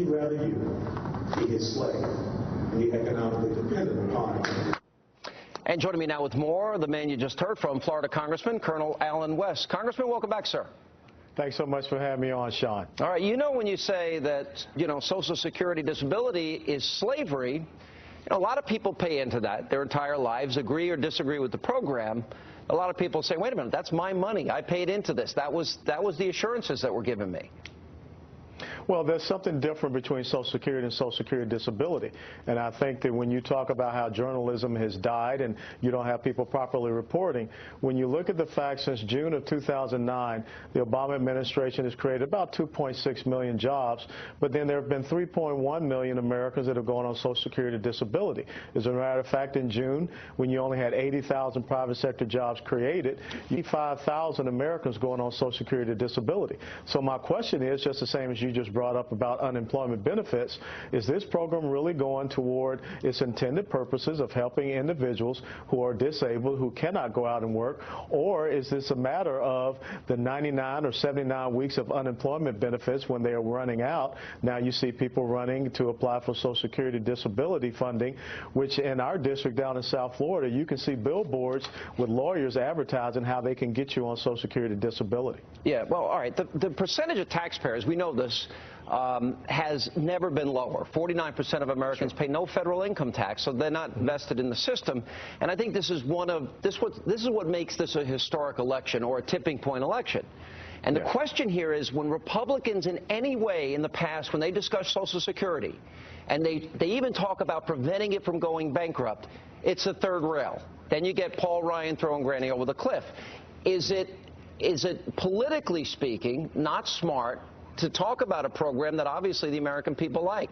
he rather you be his slave and be economically dependent upon him? And joining me now with more, the man you just heard from, Florida Congressman Colonel Allen West. Congressman, welcome back, sir. Thanks so much for having me on, Sean. All right, you know when you say that, Social Security disability is slavery, a lot of people pay into that their entire lives, agree or disagree with the program. A lot of people say, wait a minute, that's my money. I paid into this. That was the assurances that were given me. Well, there's something different between Social Security and Social Security disability. And I think that when you talk about how journalism has died and you don't have people properly reporting, when you look at the fact since June of 2009, the Obama administration has created about 2.6 million jobs, but then there have been 3.1 million Americans that have gone on Social Security disability. As a matter of fact, in June, when you only had 80,000 private sector jobs created, you had 5,000 Americans going on Social Security disability. So my question is, just the same as you just brought up about unemployment benefits, is this program really going toward its intended purposes of helping individuals who are disabled, who cannot go out and work, or is this a matter of the 99 or 79 weeks of unemployment benefits when they are running out? Now you see people running to apply for Social Security disability funding, which in our district down in South Florida, you can see billboards with lawyers advertising how they can get you on Social Security disability. Yeah, well, all right. The percentage of taxpayers, we know this, has never been lower. 49% of Americans pay no federal income tax, so they're not vested in the system. And I think this is what makes this a historic election or a tipping point election. And the question here is, when Republicans in any way in the past, when they discuss Social Security, and they even talk about preventing it from going bankrupt, it's a third rail. Then you get Paul Ryan throwing Granny over the cliff. Is it politically speaking not smart to talk about a program that obviously the American people like?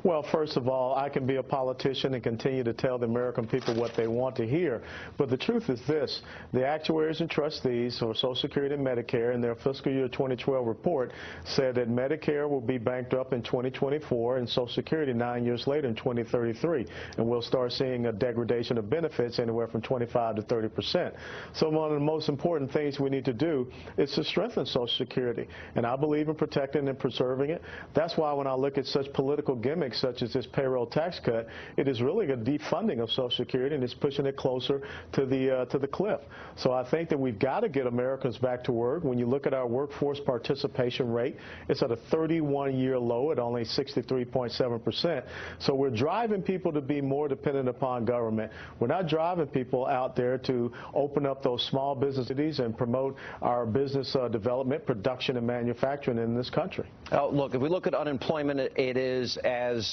Well, first of all, I can be a politician and continue to tell the American people what they want to hear. But the truth is this. The actuaries and trustees for Social Security and Medicare in their fiscal year 2012 report said that Medicare will be bankrupt in 2024 and Social Security 9 years later in 2033. And we'll start seeing a degradation of benefits anywhere from 25 to 30%. So one of the most important things we need to do is to strengthen Social Security. And I believe in protecting and preserving it. That's why when I look at such political gimmicks such as this payroll tax cut, it is really a defunding of Social Security, and it's pushing it closer to the cliff. So I think that we've got to get Americans back to work. When you look at our workforce participation rate, it's at a 31-year low at only 63.7%. So we're driving people to be more dependent upon government. We're not driving people out there to open up those small businesses and promote our business development, production, and manufacturing in this country. Look, if we look at unemployment, it is as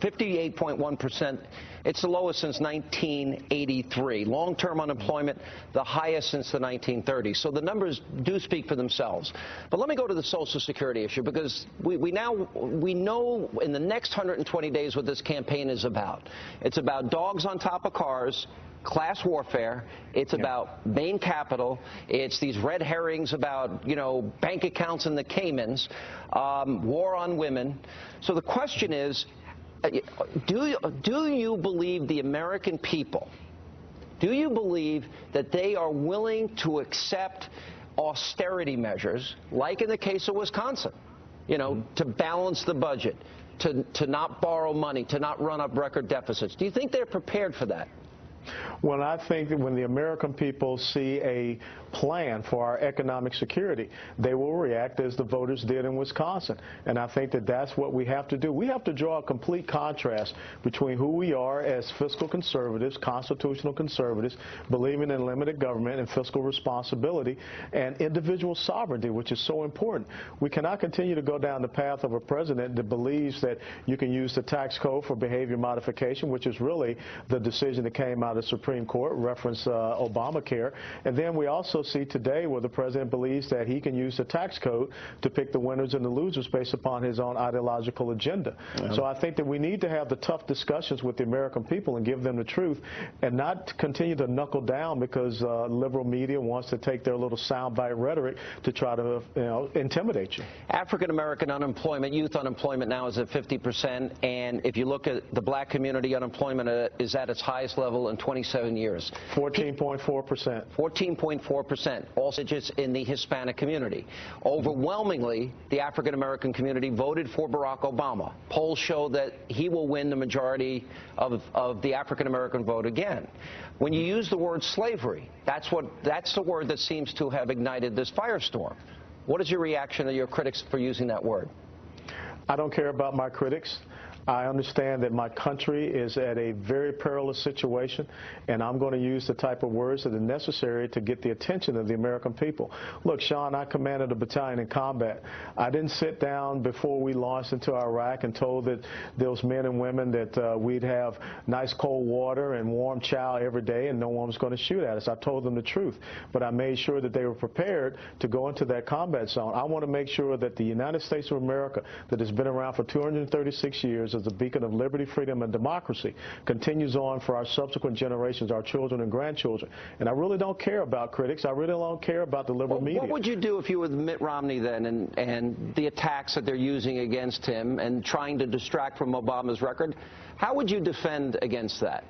58.1%. It's the lowest since 1983. Long-term unemployment, the highest since the 1930s. So the numbers do speak for themselves. But let me go to the Social Security issue, because we know in the next 120 days what this campaign is about. It's about dogs on top of cars, class warfare. It's about Bain Capital. It's these red herrings about, bank accounts in the Caymans, war on women. So the question is, do you believe the American people, do you believe that they are willing to accept austerity measures, like in the case of Wisconsin, to balance the budget, to not borrow money, to not run up record deficits? Do you think they're prepared for that? Well, I think that when the American people see a plan for our economic security, they will react as the voters did in Wisconsin. And I think that that's what we have to do. We have to draw a complete contrast between who we are as fiscal conservatives, constitutional conservatives, believing in limited government and fiscal responsibility, and individual sovereignty, which is so important. We cannot continue to go down the path of a president that believes that you can use the tax code for behavior modification, which is really the decision that came out of the Supreme Court, reference Obamacare. And then we also see today where the president believes that he can use the tax code to pick the winners and the losers based upon his own ideological agenda. So I think that we need to have the tough discussions with the American people and give them the truth, and not continue to knuckle down because liberal media wants to take their little soundbite rhetoric to try to intimidate you. African-American unemployment, youth unemployment now is at 50%, and if you look at the black community, unemployment is at its highest level in in 27 years. 14.4%. 14.4%, all digits in the Hispanic community. Overwhelmingly, the African-American community voted for Barack Obama. Polls show that he will win the majority of the African-American vote again. When you use the word slavery, that's the word that seems to have ignited this firestorm. What is your reaction to your critics for using that word? I don't care about my critics. I understand that my country is at a very perilous situation, and I'm going to use the type of words that are necessary to get the attention of the American people. Look, Sean, I commanded a battalion in combat. I didn't sit down before we launched into Iraq and told that those men and women that we'd have nice cold water and warm chow every day and no one was going to shoot at us. I told them the truth, but I made sure that they were prepared to go into that combat zone. I want to make sure that the United States of America, that has been around for 236 years, as a beacon of liberty, freedom, and democracy, continues on for our subsequent generations, our children and grandchildren. And I really don't care about critics. I really don't care about the liberal media. What would you do if you were Mitt Romney then, and the attacks that they're using against him and trying to distract from Obama's record? How would you defend against that?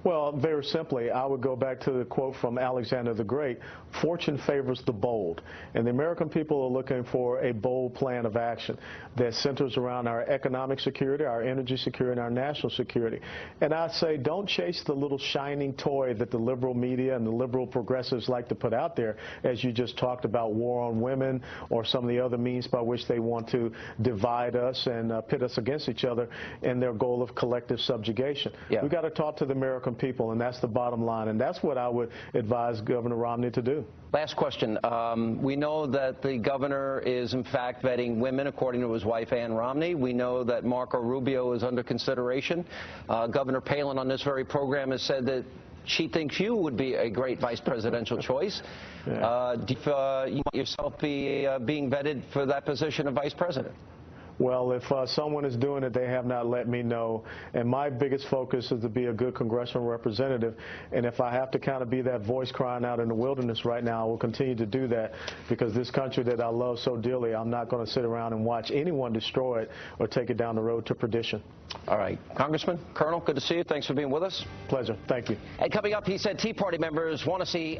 Well, very simply, I would go back to the quote from Alexander the Great, fortune favors the bold. And the American people are looking for a bold plan of action that centers around our economic security, our energy security, and our national security. And I say don't chase the little shining toy that the liberal media and the liberal progressives like to put out there, as you just talked about war on women or some of the other means by which they want to divide us and pit us against each other in their goal of collective subjugation. Yeah. We've got to talk to the American people, and that's the bottom line, and that's what I would advise Governor Romney to do. Last question. We know that the governor is, in fact, vetting women, according to his wife, Ann Romney. We know that Marco Rubio is under consideration. Governor Palin on this very program has said that she thinks you would be a great vice presidential choice. Yeah. Do you want yourself being vetted for that position of vice president? Well, if someone is doing it, they have not let me know. And my biggest focus is to be a good congressional representative. And if I have to kind of be that voice crying out in the wilderness right now, I will continue to do that, because this country that I love so dearly, I'm not going to sit around and watch anyone destroy it or take it down the road to perdition. All right. Congressman, Colonel, good to see you. Thanks for being with us. Pleasure. Thank you. And coming up, he said Tea Party members want to see